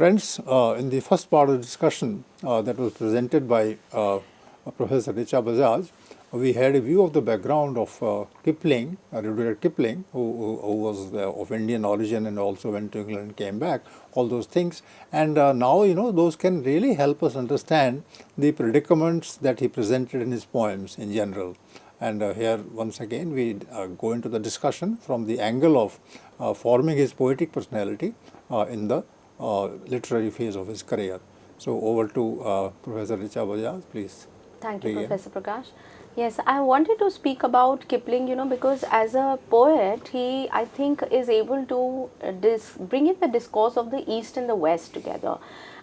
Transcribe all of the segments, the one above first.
Friends, in the first part of the discussion that was presented by Professor Richa Bajaj, we had a view of the background of Kipling, Rudyard Kipling, who was of Indian origin and also went to England and came back, all those things. And now, those can really help us understand the predicaments that he presented in his poems in general. And here, once again, we go into the discussion from the angle of forming his poetic personality in the literary phase of his career. So, over to Professor Richa Bajaj, please. Thank you, Professor Prakash. Yes, I wanted to speak about Kipling, because as a poet, he, I think, is able to bring in the discourse of the East and the West together.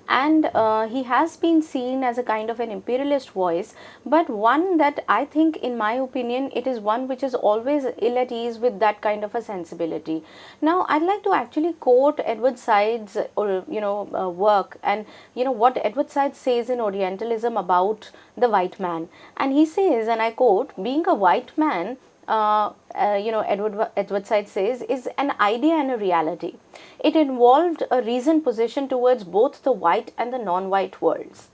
And he has been seen as a kind of an imperialist voice, but one that I think, in my opinion, it is one which is always ill at ease with that kind of a sensibility. Now, I'd like to actually quote Edward Said's work, and what Edward Said says in Orientalism about the white man. And he says, and I quote, "Being a white man, Edward Said says, is an idea and a reality. It involved a reasoned position towards both the white and the non-white worlds.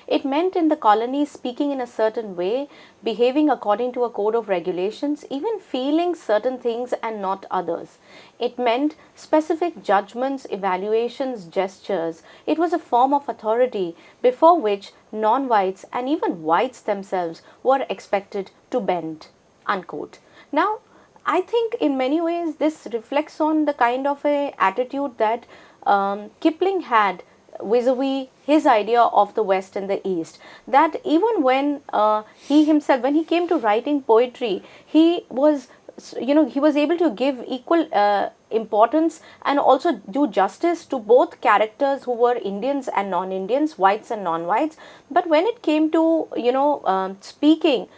It meant in the colonies speaking in a certain way, behaving according to a code of regulations, even feeling certain things and not others. It meant specific judgments, evaluations, gestures. It was a form of authority before which non-whites and even whites themselves were expected to bend." Unquote. Now, I think in many ways this reflects on the kind of a attitude that Kipling had vis-a-vis his idea of the West and the East. That even when he himself, when he came to writing poetry, he was able to give equal importance and also do justice to both characters who were Indians and non-Indians, whites and non-whites. But when it came to speaking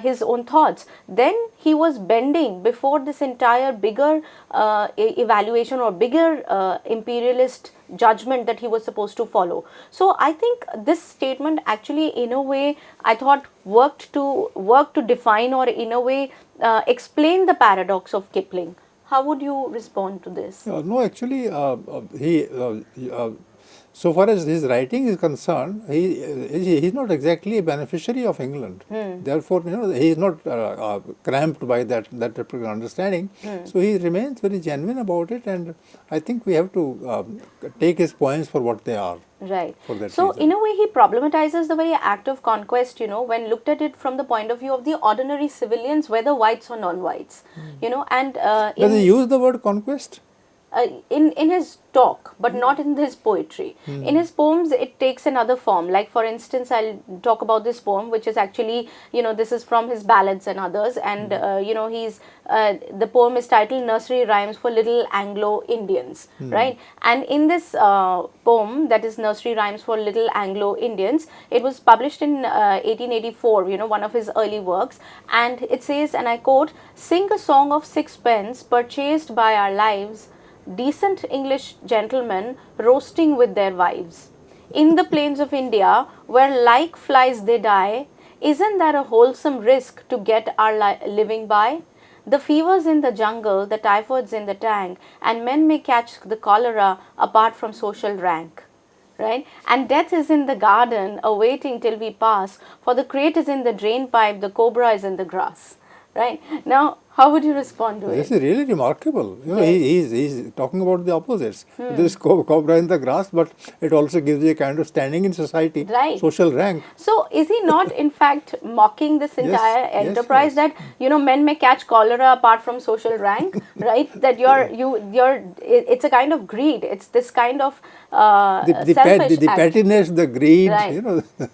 his own thoughts, then he was bending before this entire bigger evaluation or bigger imperialist judgment that he was supposed to follow. So I think this statement actually, in a way, I thought worked to define, or in a way explain the paradox of Kipling. How would you respond to this? No, actually, so far as his writing is concerned, he is not exactly a beneficiary of England. Therefore, he is not cramped by that particular understanding. So he remains very genuine about it, and I think we have to take his poems for what they are. Right. So, in a way, he problematizes the very act of conquest, when looked at it from the point of view of the ordinary civilians, whether whites or non-whites, and... Does he use the word conquest? In his talk, but not in his poetry. In his poems, it takes another form. Like, for instance, I'll talk about this poem, which is actually, this is from his ballads and others. And, the poem is titled Nursery Rhymes for Little Anglo-Indians, right? And in this poem, that is Nursery Rhymes for Little Anglo-Indians, it was published in 1884, one of his early works. And it says, and I quote, "Sing a song of sixpence purchased by our lives, decent English gentlemen roasting with their wives. In the plains of India, where like flies they die, isn't that a wholesome risk to get our living by? The fever's in the jungle, the typhoid's in the tank, and men may catch the cholera apart from social rank." Right? "And death is in the garden, awaiting till we pass, for the crate is in the drain pipe, the cobra is in the grass." Right? Now, how would you respond to it? This is really remarkable. He's talking about the opposites. This cobra in the grass, but it also gives you a kind of standing in society, right, social rank. So, is he not in fact mocking this entire enterprise, that men may catch cholera apart from social rank, right? That it's a kind of greed. It's this kind of selfish the pettiness, the greed, right,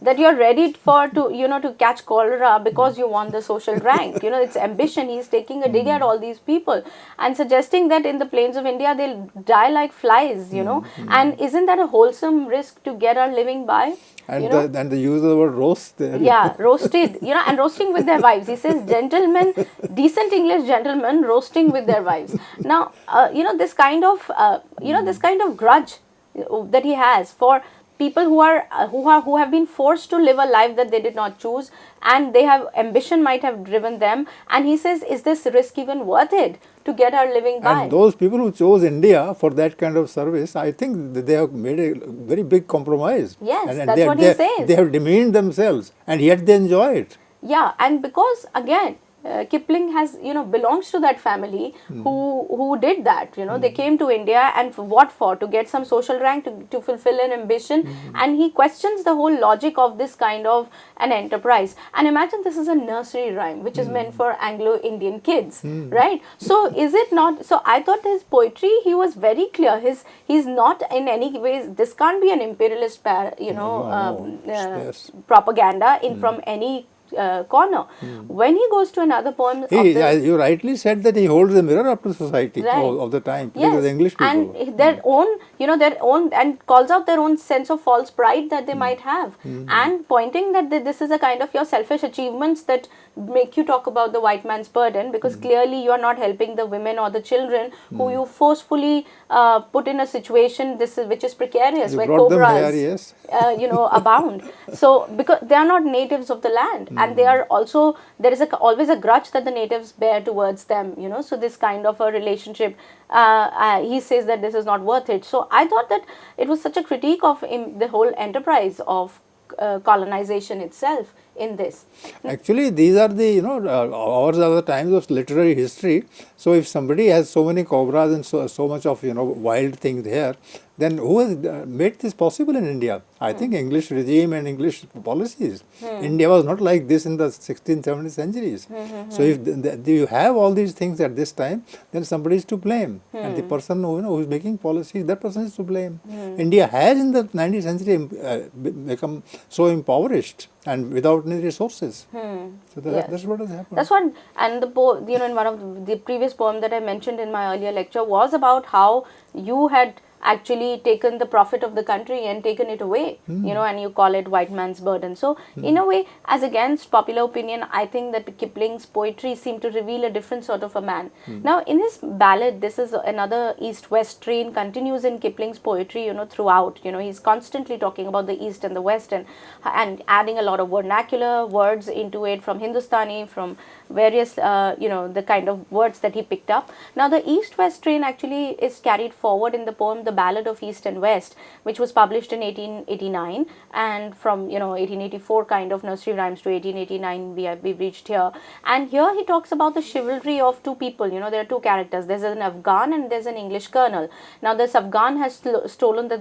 that you're ready to catch cholera because you want the social rank. It's ambition. He's taking a dig at all these people and suggesting that in the plains of India they'll die like flies, and isn't that a wholesome risk to get our living by? And the use of the word roast there. Yeah, roasted, and roasting with their wives. He says, gentlemen, decent English gentlemen roasting with their wives. Now, this kind of grudge that he has for people who have been forced to live a life that they did not choose, and they have ambition might have driven them, and he says, is this risk even worth it to get our living by? And those people who chose India for that kind of service, I think that they have made a very big compromise. Yes, and that's what he says. They have demeaned themselves, and yet they enjoy it. Yeah, and because again, Kipling has, belongs to that family who did that. They came to India, and for what for? To get some social rank, to fulfill an ambition, and he questions the whole logic of this kind of an enterprise. And imagine, this is a nursery rhyme which is meant for Anglo-Indian kids, right? So is it not? So I thought his poetry, he was very clear. He's not in any ways, this can't be an imperialist, Yes. propaganda from any corner. When he goes to another poem, You rightly said that he holds a mirror up to society of the time, particularly the English people. And their own, and calls out their own sense of false pride that they might have, and pointing that this is a kind of your selfish achievements that make you talk about the white man's burden, because clearly you are not helping the women or the children who you forcefully put in a situation which is precarious, where cobras abound. So because they are not natives of the land, and they are also, there is always a grudge that the natives bear towards them, so this kind of a relationship, he says that this is not worth it. So I thought that it was such a critique of the whole enterprise of colonization itself in this. Actually, these are the, ours are the times of literary history. So if somebody has so many cobras and so much of, wild things here, then who has made this possible in India? I think English regime and English policies. India was not like this in the 16th, 17th centuries. So if you have all these things at this time, then somebody is to blame. And the person who is making policies, that person is to blame. India has in the 19th century become so impoverished and without any resources. So that's what has happened. That's what, and in one of the previous poem that I mentioned in my earlier lecture was about how you had actually taken the profit of the country and taken it away, and you call it white man's burden. So in a way, as against popular opinion, I think that Kipling's poetry seemed to reveal a different sort of a man. Now in his ballad, this is another east-west train continues in Kipling's poetry, throughout. He's constantly talking about the east and the west, and adding a lot of vernacular words into it from Hindustani, from various the kind of words that he picked up. Now the east-west train actually is carried forward in the poem The Ballad of East and West, which was published in 1889, and from 1884 kind of nursery rhymes to 1889 we've reached here. And here he talks about the chivalry of two people. There are two characters. There's an Afghan and there's an English colonel. Now this Afghan has stolen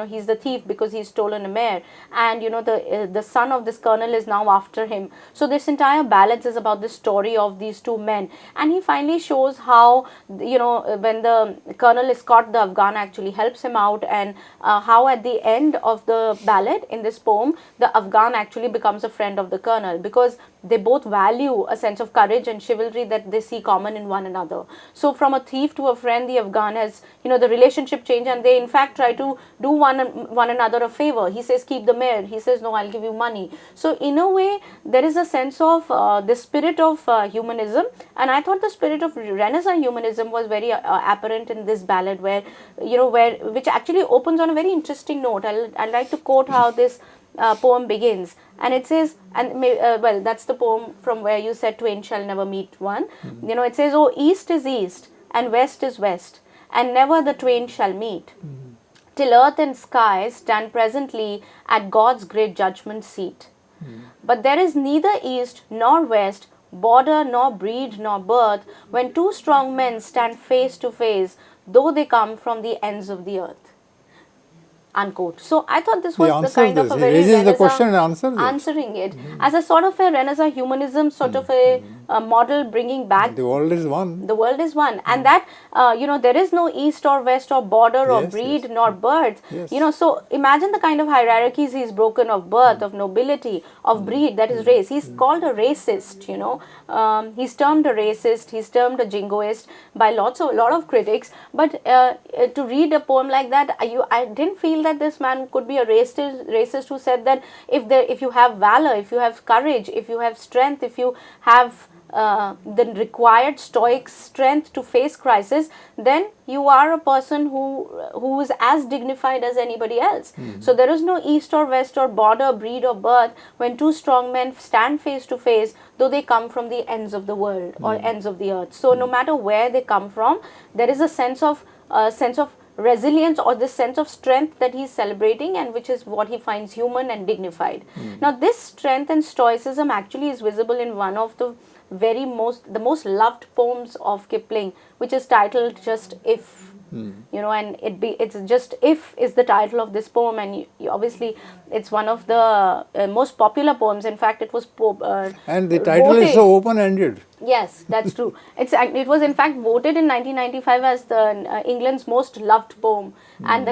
he's the thief because he's stolen a mare, and the son of this colonel is now after him. So this entire ballad is about the story of these two men, and he finally shows how when the colonel is caught, the Afghan actually helps him out, and how at the end of the ballad in this poem, the Afghan actually becomes a friend of the colonel, because they both value a sense of courage and chivalry that they see common in one another. So from a thief to a friend, the Afghan has, the relationship change, and they in fact try to do one another a favor. He says, keep the mare. He says, no, I'll give you money. So in a way, there is a sense of the spirit of humanism, and I thought the spirit of Renaissance humanism was very apparent in this ballad, which actually opens on a very interesting note. I'd like to quote how this poem begins, and it says, that's the poem from where you said twain shall never meet one. It says, oh, east is east and west is west, and never the twain shall meet, till earth and sky stand presently at God's great judgment seat. But there is neither east nor west, border nor breed nor birth, when two strong men stand face to face, though they come from the ends of the earth. Unquote. So I thought this was the kind of a very raises the question and answering it as a sort of a Renaissance humanism, sort of a model bringing back the world is one. The world is one, and that there is no east or west or border or breed nor birth. So imagine the kind of hierarchies he's broken of birth, of nobility, of breed, that is race. He's called a racist. He's termed a racist. He's termed a jingoist by a lot of critics. But to read a poem like that, I didn't feel that this man could be a racist who said that if you have valor, if you have courage, if you have strength, if you have the required stoic strength to face crisis, then you are a person who is as dignified as anybody else. So there is no east or west or border, breed or birth when two strong men stand face to face, though they come from the ends of the world or ends of the earth. So no matter where they come from, there is a sense of resilience or this sense of strength that he's celebrating, and which is what he finds human and dignified. Now this strength and stoicism actually is visible in one of the most loved poems of Kipling, which is titled Just If. And it's Just If is the title of this poem, and obviously it's one of the most popular poems. In fact, it was and the title is so open-ended. Yes, that's true. It was in fact voted in 1995 as the England's most loved poem, and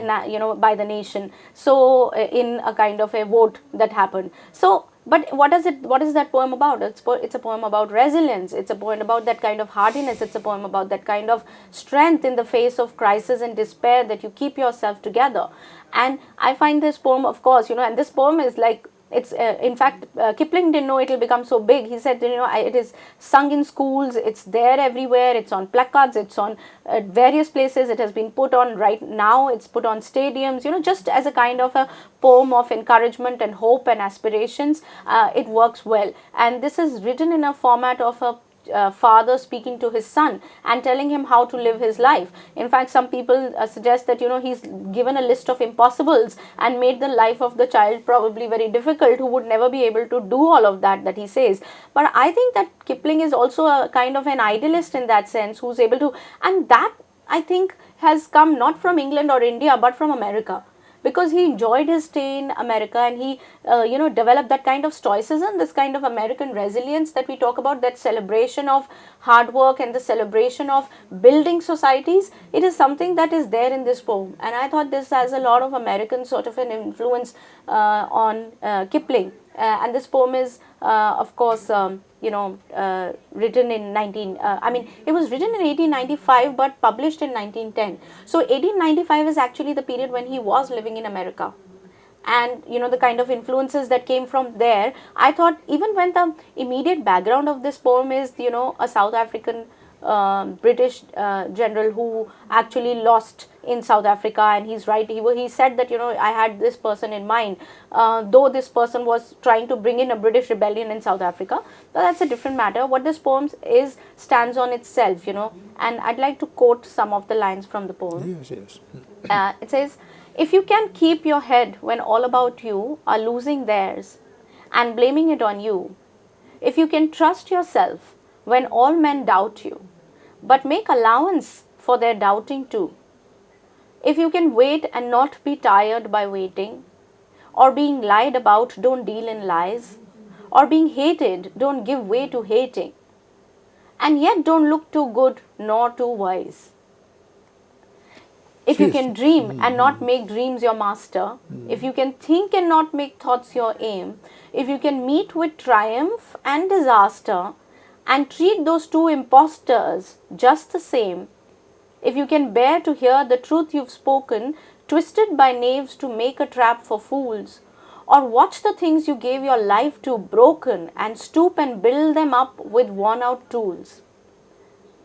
by the nation. So in a kind of a vote that happened. So, but what is that poem about? It's a poem about resilience. It's a poem about that kind of hardiness. It's a poem about that kind of strength in the face of crisis and despair, that you keep yourself together. And I find this poem, of course, and this poem is like, it's in fact Kipling didn't know it will become so big. He said, it is sung in schools, it's there everywhere, it's on placards, it's on various places, it has been put on right now, it's put on stadiums, just as a kind of a poem of encouragement and hope and aspirations. It works well, and this is written in a format of a father speaking to his son and telling him how to live his life. In fact, some people suggest that he's given a list of impossibles and made the life of the child probably very difficult, who would never be able to do all of that he says. But I think that Kipling is also a kind of an idealist in that sense, who's able to, and that I think has come not from England or India but from America, because he enjoyed his stay in America, and he developed that kind of stoicism, this kind of American resilience that we talk about, that celebration of hard work and the celebration of building societies. It is something that is there in this poem, and I thought this has a lot of American sort of an influence on Kipling. And this poem is of course written in it was written in 1895 but published in 1910. So 1895 is actually the period when he was living in America, and the kind of influences that came from there. I thought, even when the immediate background of this poem is a South African British general who actually lost in South Africa, and he's right, he said that I had this person in mind, though this person was trying to bring in a British rebellion in South Africa. But that's a different matter. What this poem is stands on itself, and I'd like to quote some of the lines from the poem. Yes. It says, "If you can keep your head when all about you are losing theirs and blaming it on you, if you can trust yourself when all men doubt you, but make allowance for their doubting too. If you can wait and not be tired by waiting, or being lied about, don't deal in lies, or being hated, don't give way to hating, and yet don't look too good nor too wise. If you can dream and not make dreams your master, if you can think and not make thoughts your aim, if you can meet with triumph and disaster, and treat those two impostors just the same, if you can bear to hear the truth you've spoken, twisted by knaves to make a trap for fools, or watch the things you gave your life to broken and stoop and build them up with worn out tools.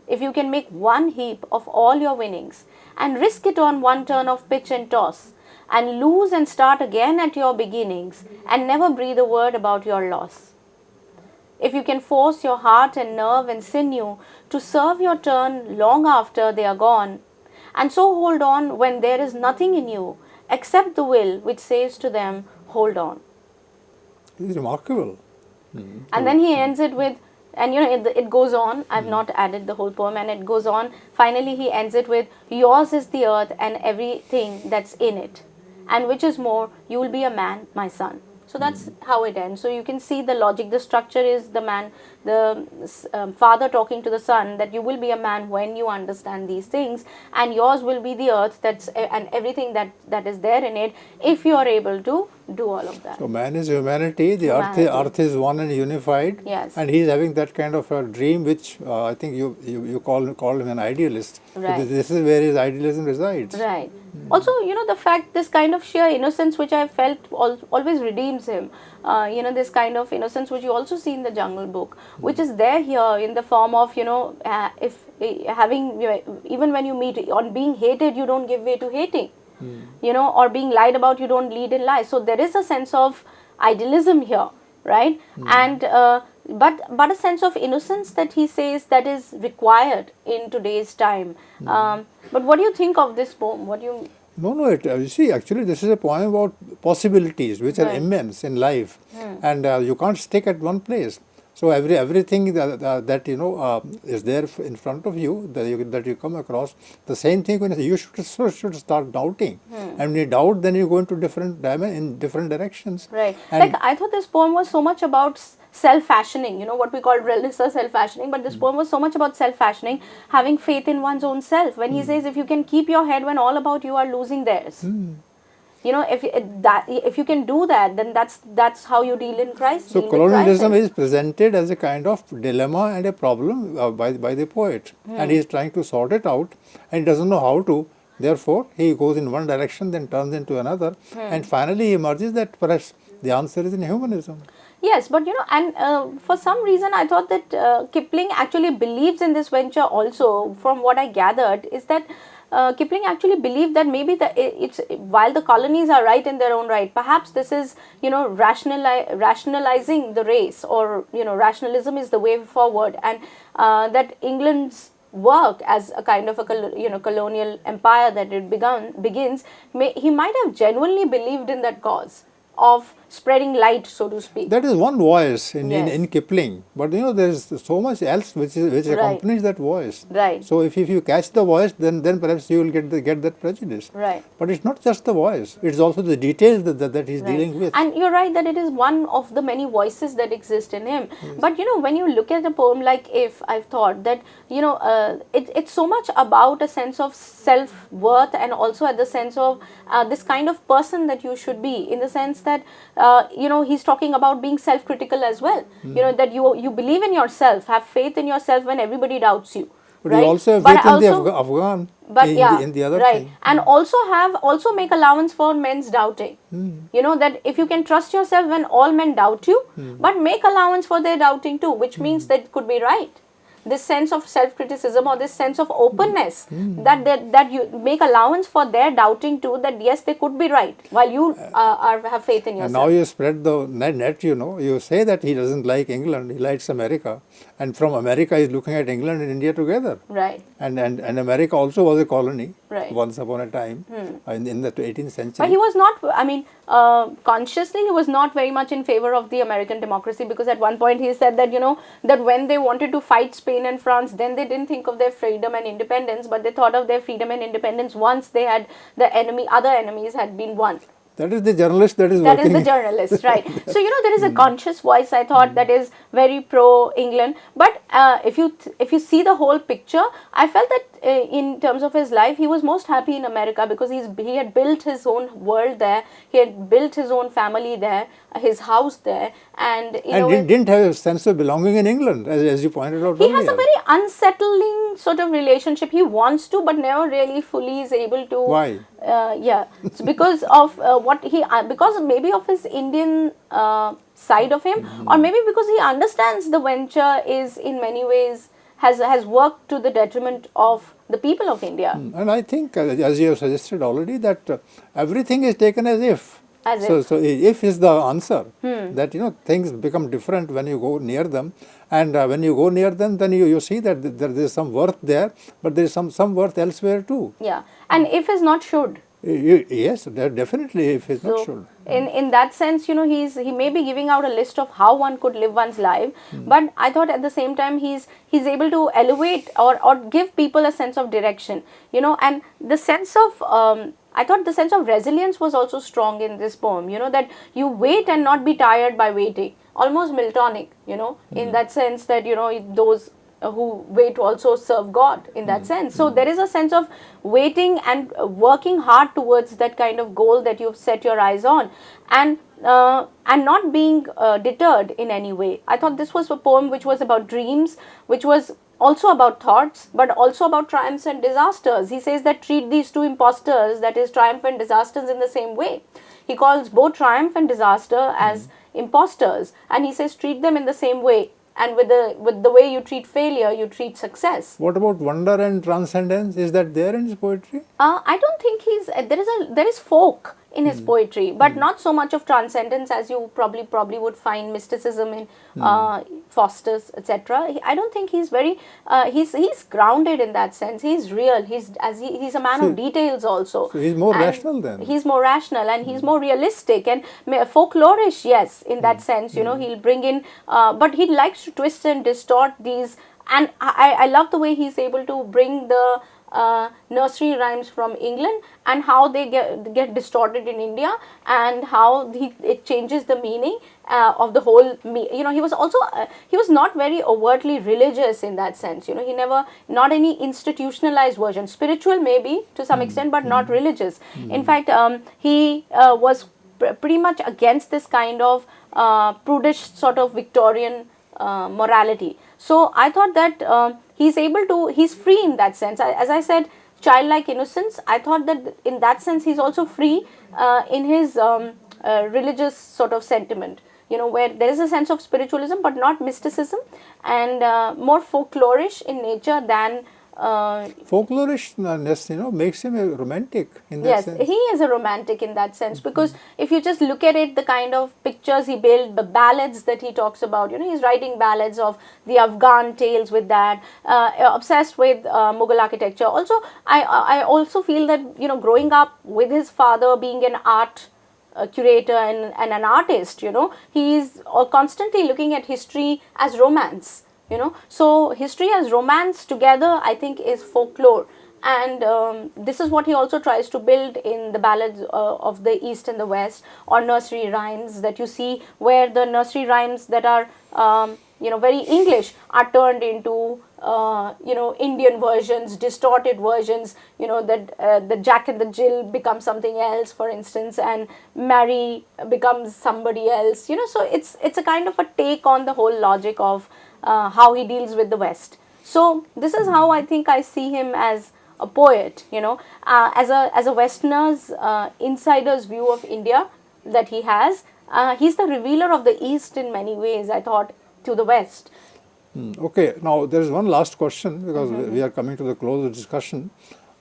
If you can make one heap of all your winnings and risk it on one turn of pitch and toss, and lose and start again at your beginnings and never breathe a word about your loss. If you can force your heart and nerve and sinew to serve your turn long after they are gone, and so hold on when there is nothing in you except the will which says to them, hold on." It is remarkable. And then he ends it with, and it goes on, I've not added the whole poem, and it goes on. Finally he ends it with, "Yours is the earth and everything that's in it, and which is more, you will be a man, my son." So that's how it ends. So you can see the logic. The structure is the father talking to the son, that you will be a man when you understand these things, and yours will be the earth and everything that is there in it, if you are able to do all of that. So man is humanity, the earth is one and unified, Yes. and he's having that kind of a dream, which I think you call him an idealist. Right. So this is where his idealism resides. Right. Also, the fact, this kind of sheer innocence which I felt always redeems him. This kind of innocence which you also see in the Jungle Book, which is there here in the form of, even when you meet, on being hated, you don't give way to hating. Or being lied about, you don't lead in lies. So there is a sense of idealism here, right? And but a sense of innocence that he says that is required in today's time. But what do you think of this poem? What do you? No, you see, actually, this is a poem about possibilities which are immense in life, and you can't stick at one place. So everything that is there in front of you that you come across, the same thing when you should start doubting, and when you doubt, then you go into different directions. Right. And like I thought this poem was so much about self-fashioning, what we call realistic self-fashioning, but this poem was so much about self-fashioning, having faith in one's own self. When he says, if you can keep your head when all about you are losing theirs. If you can do that, then that's how you deal in Christ. So colonialism is presented as a kind of dilemma and a problem by the poet, and he is trying to sort it out, and he doesn't know how to. Therefore, he goes in one direction, then turns into another, and finally he emerges that perhaps the answer is in humanism. Yes, but for some reason I thought that Kipling actually believes in this venture also. From what I gathered is that Kipling actually believed that maybe while the colonies are right in their own right, perhaps this is rationalizing the race, or rationalism is the way forward, and that England's work as a kind of a colonial empire that it begins, he might have genuinely believed in that cause of spreading light, so to speak. That is one voice in Kipling, but there is so much else which accompanies that voice. Right. So if you catch the voice, then perhaps you will get that prejudice. Right. But it's not just the voice; it's also the details that he's dealing with. And you're right that it is one of the many voices that exist in him. Yes. But when you look at a poem like If, I've thought that it's so much about a sense of self-worth, and also at the sense of this kind of person that you should be, in the sense that he's talking about being self-critical as well. That you believe in yourself, have faith in yourself when everybody doubts you. But right? you also have faith in the Afghan, in the other right. thing. And also make allowance for men's doubting. That if you can trust yourself when all men doubt you, but make allowance for their doubting too, which means that could be right. This sense of self-criticism, or this sense of openness, that you make allowance for their doubting too, that yes, they could be right, while you have faith in yourself. And now you spread the net, you say that he doesn't like England, he likes America, and from America he's looking at England and India together. Right. And America also was a colony, right, once upon a time, in the 18th century. But he was not, consciously he was not very much in favor of the American democracy, because at one point he said that, that when they wanted to fight Spain and France, then they didn't think of their freedom and independence, but they thought of their freedom and independence once they had other enemies had been won. That is the journalist that is working. That is the journalist, right. So, there is a conscious voice, I thought, that is very pro-England. But if you see the whole picture, I felt that in terms of his life, he was most happy in America, because he had built his own world there. He had built his own family there, his house there. And didn't have a sense of belonging in England, as you pointed out earlier. He has a very unsettling sort of relationship. He wants to, but never really fully is able to. Why? It's because of because maybe of his Indian side of him, or maybe because he understands the venture is in many ways has worked to the detriment of the people of India. And I think, as you have suggested already, that everything is taken as if. So if is the answer, that things become different when you go near them, and when you go near them, then you see that there is some worth there, but there is some worth elsewhere too. Yeah, and if is not should. Yes, definitely if is not should. In that sense, he may be giving out a list of how one could live one's life, but I thought at the same time he's able to elevate or give people a sense of direction, and the sense of I thought the sense of resilience was also strong in this poem, that you wait and not be tired by waiting, almost Miltonic, in that sense that, those wait to also serve God in that sense. So there is a sense of waiting and working hard towards that kind of goal that you've set your eyes on, and not being deterred in any way. I thought this was a poem which was about dreams, which was also about thoughts, but also about triumphs and disasters. He says that treat these two impostors, that is triumph and disasters, in the same way. He calls both triumph and disaster as impostors, and he says treat them in the same way. And with the way you treat failure, you treat success. What about wonder and transcendence? Is that there in his poetry? I don't think there is folk in his poetry, but not so much of transcendence as you probably would find mysticism in Foster's, etc. I don't think he's very he's grounded in that sense. He's real. He's a man of details also. So he's more rational then. He's more rational, and he's more realistic and folklorish. Yes, in that sense, he'll bring in, but he likes to twist and distort these. And I love the way he's able to bring the nursery rhymes from England and how they get distorted in India, and how it changes the meaning of the whole. He was also he was not very overtly religious in that sense. He never, not any institutionalized version, spiritual maybe to some extent, but not religious. In fact, he was pretty much against this kind of prudish sort of Victorian morality. So I thought that he's free in that sense. As I said, childlike innocence. I thought that in that sense he's also free in his religious sort of sentiment, where there is a sense of spiritualism but not mysticism, and more folklorish in nature than folklorishness, makes him a romantic in that sense. Yes, he is a romantic in that sense, because if you just look at it, the kind of pictures he built, the ballads that he talks about, he's writing ballads of the Afghan tales with that, obsessed with Mughal architecture. Also, I also feel that, growing up with his father being an art curator and an artist, he's constantly looking at history as romance. So history as romance together, I think, is folklore, and this is what he also tries to build in the ballads of the East and the West, or nursery rhymes that you see, where the nursery rhymes that are very English are turned into Indian versions, distorted versions, that the Jack and the Jill become something else, for instance, and Mary becomes somebody else, so it's a kind of a take on the whole logic of how he deals with the West. So this is how I think I see him as a poet, as a Westerner's insider's view of India that he has. He's the revealer of the East in many ways, I thought, to the West. Okay, now there is one last question, because we are coming to the close of the discussion.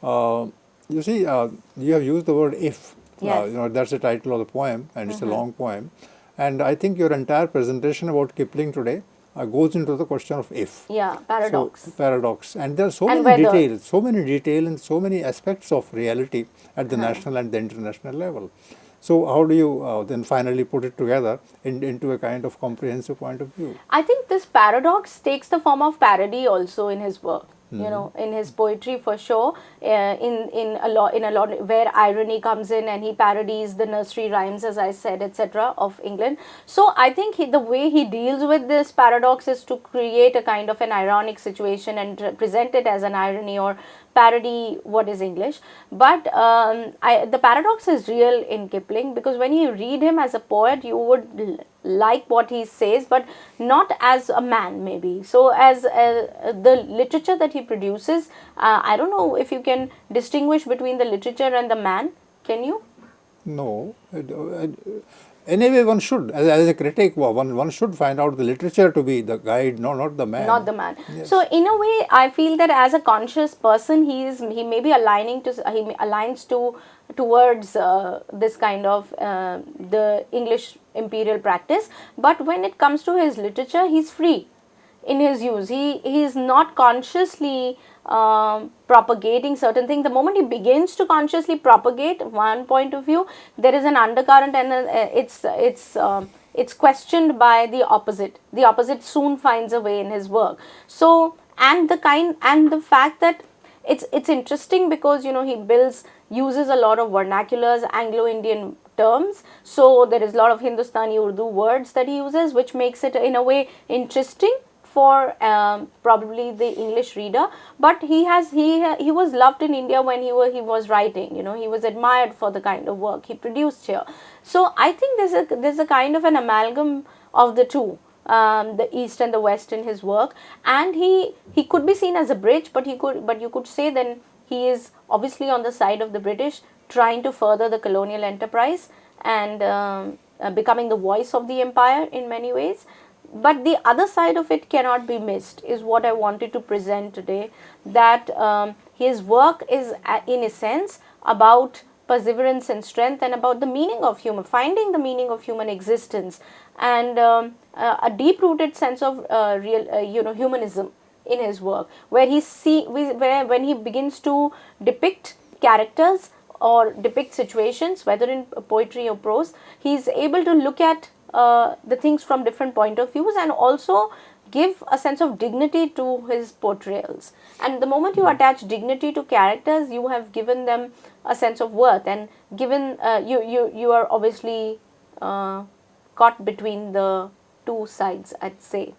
You see, you have used the word if. Yes. That's the title of the poem, and it's a long poem. And I think your entire presentation about Kipling today goes into the question of if. Yeah, paradox. So, paradox. And there are so And many whether. details and so many aspects of reality at the national and the international level. So how do you then finally put it together into a kind of comprehensive point of view? I think this paradox takes the form of parody also in his work. In his poetry for sure, in a lot where irony comes in, and he parodies the nursery rhymes, as I said, etc., of England. So I think the way he deals with this paradox is to create a kind of an ironic situation and present it as an irony or parody what is English. But the paradox is real in Kipling, because when you read him as a poet, you would like what he says, but not as a man maybe. So as the literature that he produces, I don't know if you can distinguish between the literature and the man. Can you? No. Anyway, one should, as a critic, one should find out the literature to be the guide, not the man. Not the man. Yes. So in a way, I feel that as a conscious person, he may be aligns towards this kind of the English imperial practice. But when it comes to his literature, he's free in his use. He is not consciously propagating certain things. The moment he begins to consciously propagate one point of view, there is an undercurrent, and it's questioned by the opposite. The opposite soon finds a way in his work. So the fact that it's interesting, because he uses a lot of vernaculars, Anglo-Indian terms. So there is a lot of Hindustani Urdu words that he uses, which makes it in a way interesting, for probably the English reader, but he was loved in India when he was writing. He was admired for the kind of work he produced here. So I think there's a kind of an amalgam of the two, the East and the West in his work, and he could be seen as a bridge, but you could say then he is obviously on the side of the British, trying to further the colonial enterprise and becoming the voice of the empire in many ways. But the other side of it cannot be missed, is what I wanted to present today, that his work is in a sense about perseverance and strength, and about the meaning of finding the meaning of human existence, and a deep rooted sense of humanism in his work, where when he begins to depict characters or depict situations, whether in poetry or prose, he is able to look at the things from different point of views, and also give a sense of dignity to his portrayals. And the moment you attach dignity to characters, you have given them a sense of worth, and given you are obviously caught between the two sides, I'd say.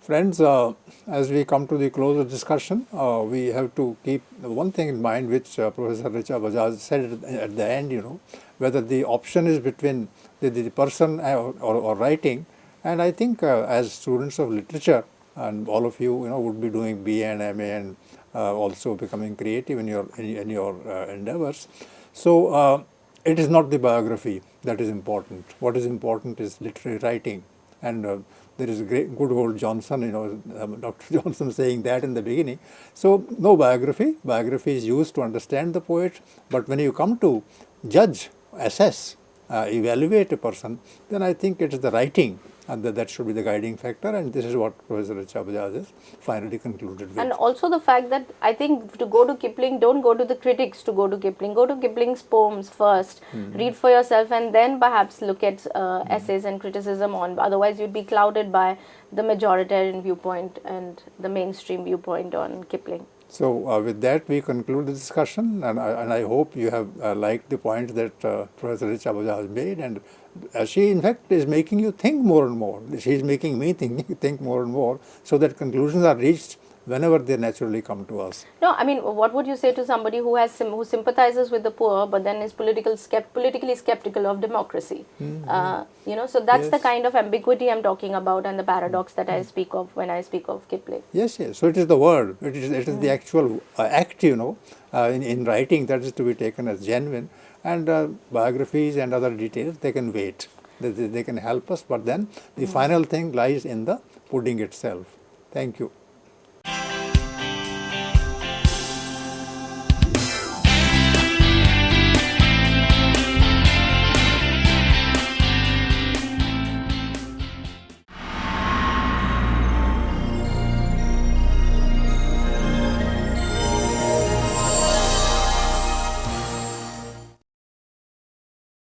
Friends, as we come to the close of discussion, we have to keep one thing in mind, which Professor Richa Bajaj said at the end, whether the option is between the person or writing. And I think as students of literature, and all of you, would be doing BA and MA, and also becoming creative in your endeavors. So it is not the biography that is important. What is important is literary writing. And there is a good old Johnson, Dr. Johnson saying that in the beginning. So no biography. Biography is used to understand the poet. But when you come to judge, assess, evaluate a person, then I think it is the writing, and that should be the guiding factor. And this is what Professor Richa Bajaj has finally concluded with. And also the fact that I think to go to Kipling, don't go to the critics to go to Kipling. Go to Kipling's poems first, read for yourself, and then perhaps look at essays and criticism on. Otherwise, you'd be clouded by the majoritarian viewpoint and the mainstream viewpoint on Kipling. So with that, we conclude the discussion, and I hope you have liked the points that Professor Richa Bajaj made, and she in fact is making you think more and more. She is making me think more and more, so that conclusions are reached whenever they naturally come to us. No, I mean, what would you say to somebody who sympathizes with the poor, but then is politically skeptical of democracy? So that's the kind of ambiguity I'm talking about, and the paradox that I speak of when I speak of Kipling. Yes. So it is the word. It is the actual act, in writing, that is to be taken as genuine. And biographies and other details, they can wait. They can help us, but then the final thing lies in the pudding itself. Thank you.